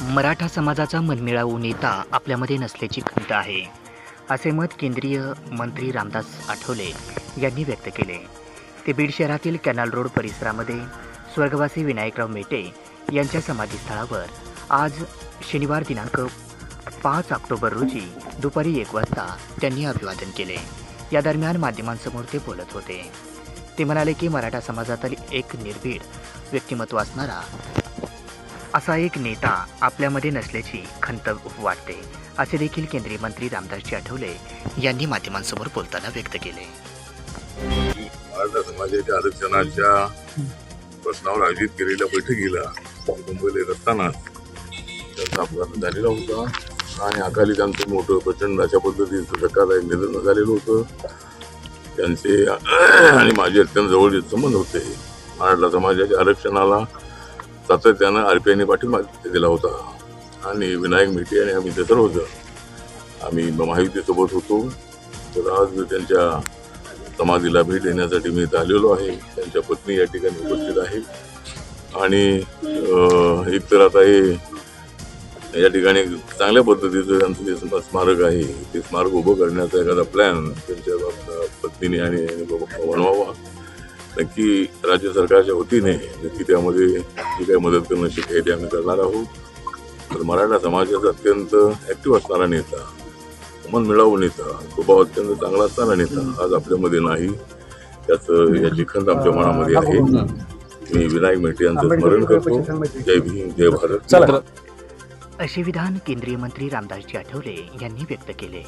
मराठा समाजाचा मनमिळावू नेता आपल्यामध्ये नसल्याची खंत आहे, असे मत केंद्रीय मंत्री रामदास आठवले यांनी व्यक्त केले. ते बीड शहरातील कॅनल रोड परिसरामध्ये स्वर्गवासी विनायकराव मेटे यांच्या समाधीस्थळावर आज शनिवार दिनांक 5 ऑक्टोबर रोजी दुपारी 1 वाजता त्यांनी अभिवादन केले. या दरम्यान माध्यमांसमोर ते बोलत होते. ते म्हणाले की मराठा समाजातील एक निर्भीड व्यक्तिमत्व असणारा असा एक नेता आपल्यामध्ये नसल्याची खंत वाटते, असे देखील केंद्रीय मंत्री रामदासजी आठवले यांनी माध्यमांसमोर बोलताना व्यक्त केले. मराठा समाजाच्या आरक्षणाच्या प्रश्नावर आयोजित केलेल्या बैठकीला मुंबईला येत असताना त्यांचा अपघात झालेला होता आणि अकाली त्यांचं मोठं प्रचंड अशा पद्धतीचं धक्कादायक निधन झालेलं होतं. त्यांचे आणि माझे अत्यंत जवळचे संबंध होते. मराठा समाजाच्या आरक्षणाला सातत्यानं RPIने पाठिंबा दिला होता आणि विनायक मेटे आणि आम्ही ते सर्वजण आम्ही महायुतीसोबत होतो. तर आज त्यांच्या समाधीला भेट देण्यासाठी मी इथं आलेलो आहे. त्यांच्या पत्नी या ठिकाणी उपस्थित आहे आणि एकतर आता हे या ठिकाणी चांगल्या पद्धतीचं त्यांचं जे स्मारक आहे ते स्मारक उभं करण्याचा एखादा प्लॅन त्यांच्या पत्नीने आणि बनवावा. नक्की राज्य सरकारच्या वतीने नक्की त्यामध्ये जी काही मदत करणं शक्य आहे ते आम्ही करणार आहोत. तर मराठा समाजाचा अत्यंत ॲक्टिव्ह असणारा नेता, मन मिळावू नेता, स्वभाव अत्यंत चांगला असणारा नेता आज आपल्यामध्ये नाही, याची खंत आमच्या मनामध्ये आहे. मी विनायक मेटे यांचं स्मरण करतो. जय भीम, जय भारत. असे विधान केंद्रीय मंत्री रामदासजी आठवले यांनी व्यक्त केले.